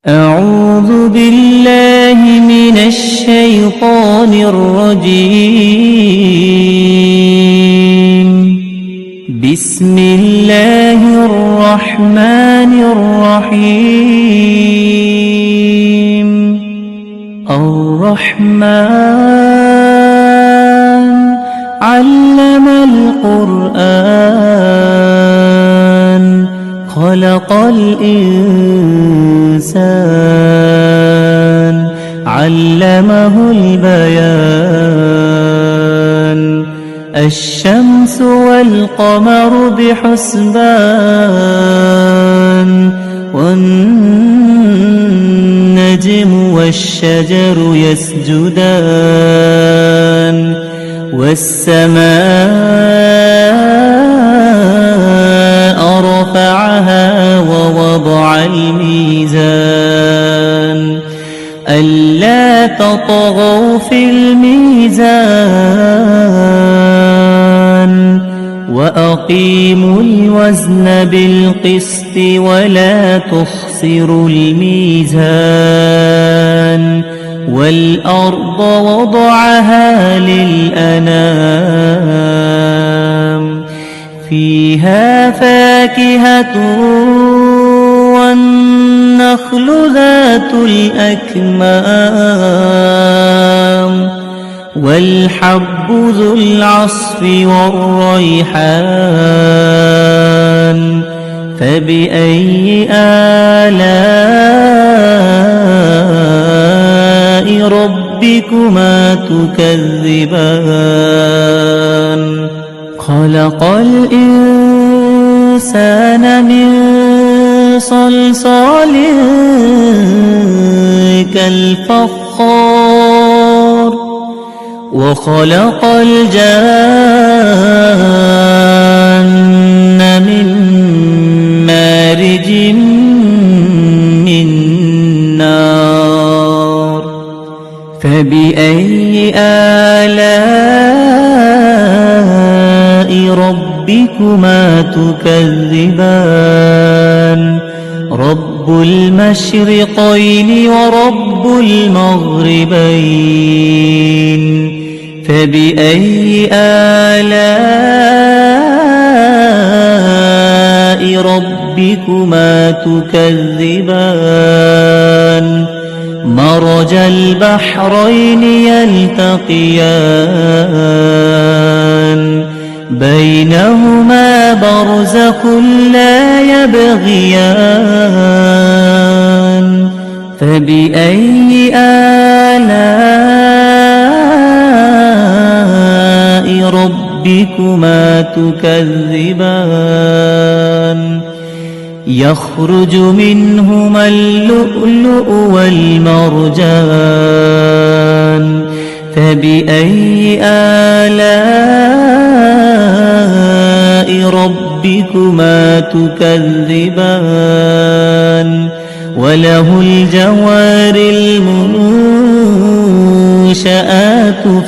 أعوذ بالله من الشيطان الرجيم. بسم الله الرحمن الرحيم. الرحمن علم القرآن خلق الإنسان علمه البيان. الشمس والقمر بحسبان والنجم والشجر يسجدان والسماء رفعها ووضع الميزان ألا تطغوا في الميزان وأقيموا الوزن بالقسط ولا تخسروا الميزان والأرض وضعها للأنام فيها فاكهة والنخل ذات الأكمام والحب ذو العصف والريحان فبأي آلاء ربكما تكذبان. خلق الإنسان من صلصال كالفخار وخلق الجان من مارج من نار فبأي آلاء ربكما تكذبان. رب المشرقين ورب المغربين فبأي آلاء ربكما تكذبان. مرج البحرين يلتقيان بينهما برزخ لا يبغيان فبأي آلاء ربكما تكذبان. يخرج منهما اللؤلؤ والمرجان فبأي آلاء ربكما تكذبان. وله الجوار المنشآت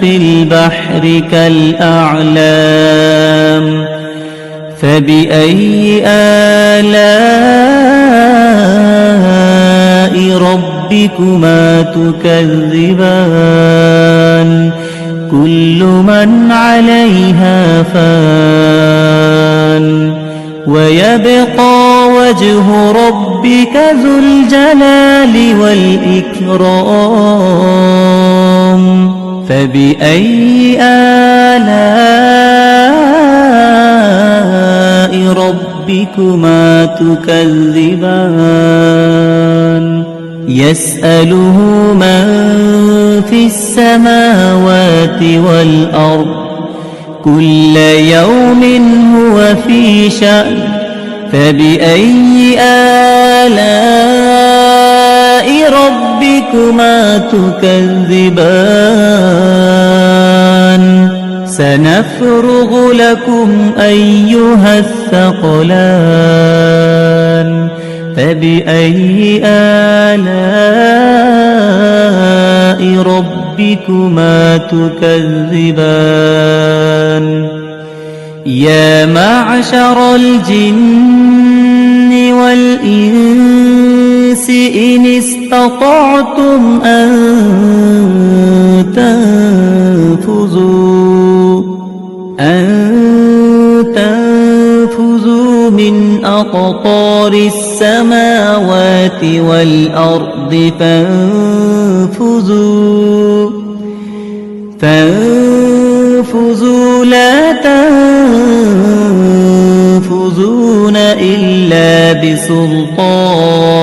في البحر كالأعلام فبأي آلاء ربكما تكذبان. كل من عليها فان ويبقى وجه ربك ذو الجلال والإكرام فبأي آلاء ربكما تكذبان. يسأله من في السماوات والأرض كل يوم هو في شأن فبأي آلاء ربكما تكذبان. سنفرغ لكم أيها الثقلان فبأي آلاء ربكما تكذبان. يا معشر الجن والإنس الإنس إن استطعتم أن تنفذوا من أقطار السماوات والأرض فانفذوا لا تنفذون إلا بسلطان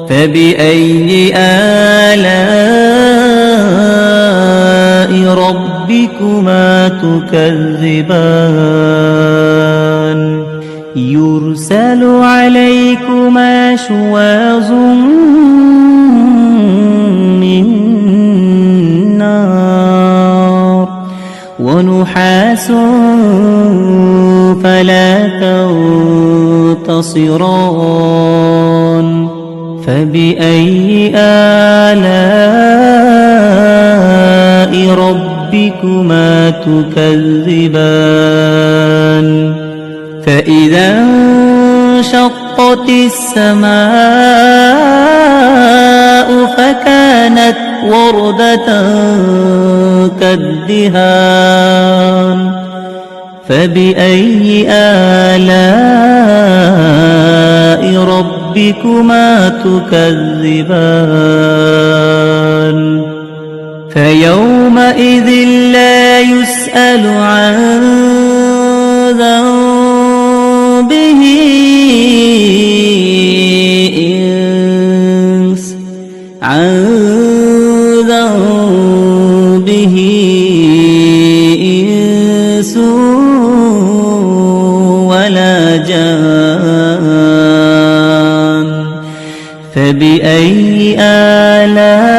فبأي آلاء ربكما تكذبان يرسل عليكما شواظ من نار ونحاس فلا تنتصران فبأي آلاء ربكما تكذبان فإذا انشقت السماء فكانت وردة كالدهان فبأي آلاء ربكما تكذبان فيومئذ لا يسأل عن ذنبه إنس ولا جان فبأي آلاء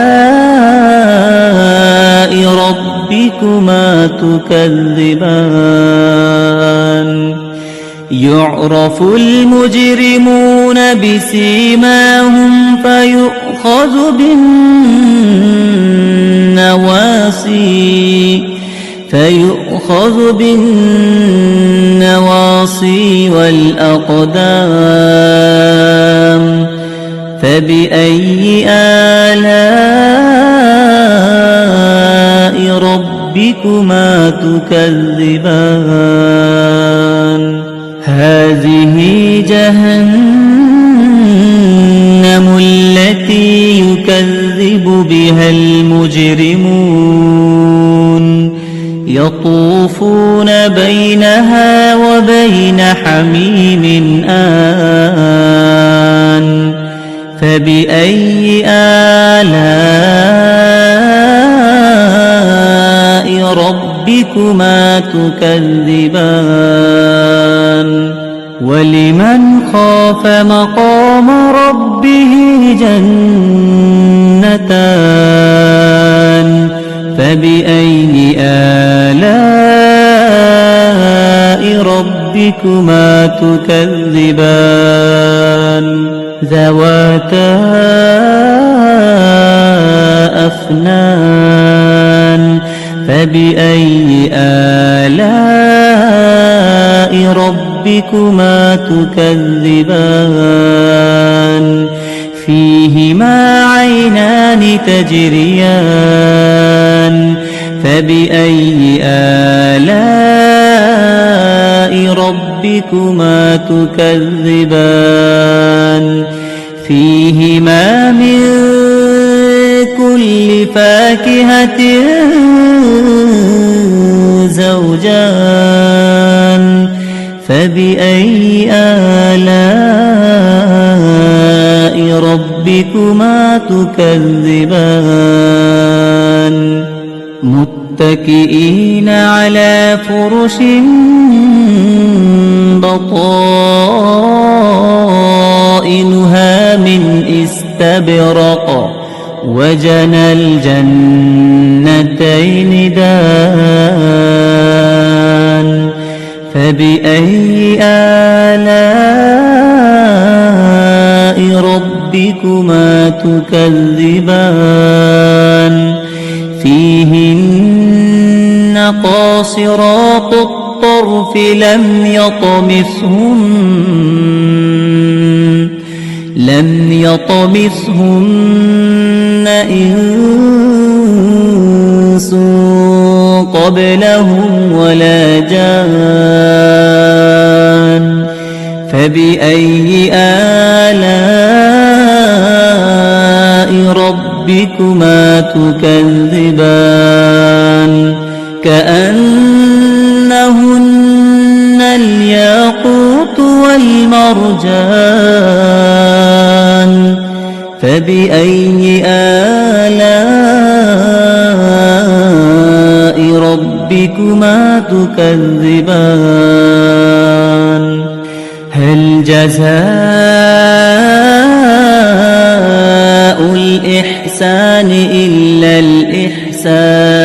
ربكما تكذبان يعرف المجرمون بسيماهم فيؤخذ بالنواصي والأقدام فبأي آلاء ربكما تكذبان هذه جهنم التي يكذب بها المجرمون يطوفون بينها وبين حميم آن فبأي آلاء ربكما تكذبان ولمن خاف مقام ربه جنتان فبأي آلاء ربكما تكذبان ذواتا أفنان فبأي آلاء ربكما تكذبان فيهما عينان تجريان فبأي آلاء ربكما تكذبان فيهما من كل فاكهة زوجان فبأي آلاء ربكما تكذبان متكئين على فرش بطائنها من استبرق وجنى الجنتين دان فبأي آلاء ربكما تكذبان فيهن قاصرات الطرف لم لم يطمثهن إنس قبلهم ولا جان فبأي آلاء ربكما تكذبان كأنهن الياقوت والمرجان فبأي آلاء ربكما تكذبان هل جزاء الإحسان إلا الإحسان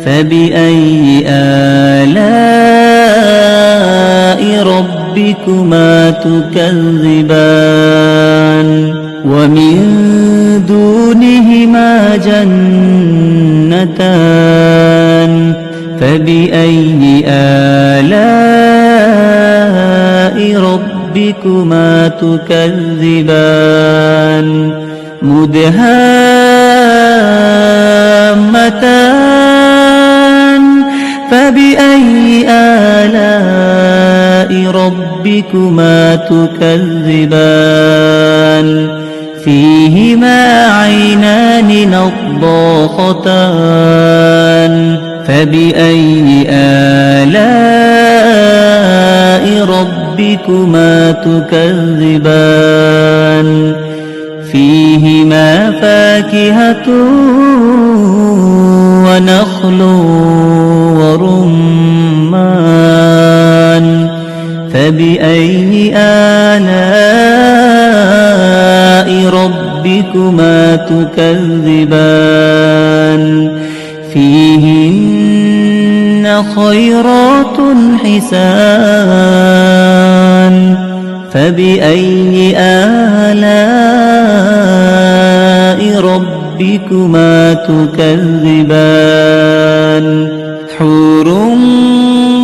فبأي آلاء ربكما تكذبان ومن دونهما جنتان فبأي آلاء ربكما تكذبان مدهامتان فبأي آلاء ربكما تكذبان فيهما عينان نضاختان فبأي آلاء ربكما تكذبان فيهما فاكهة ونخل ورمان فبأي آلاء ربكما تكذبان فيهن خيرات حسان فبأي آلاء ربكما تكذبان حور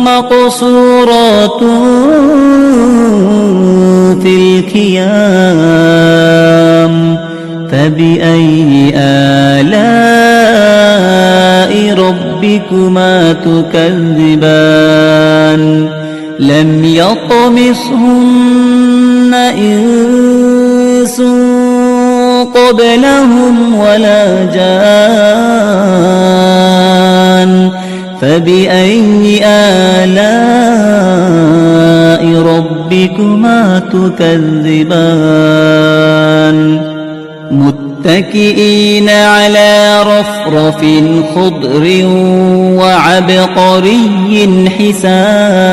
مقصورات في الخيام فبأي آلاء ربكما تكذبان لم يطمثهن إنس قبلهم ولا جان فبأي آلاء ربكما تكذبان متكئين على رفرف خضر وعبقري حسان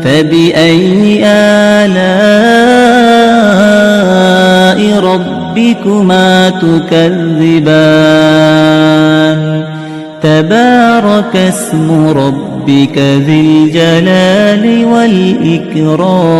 فبأي آلاء ربكما تكذبان تبارك اسم ربك ذي الجلال والإكرام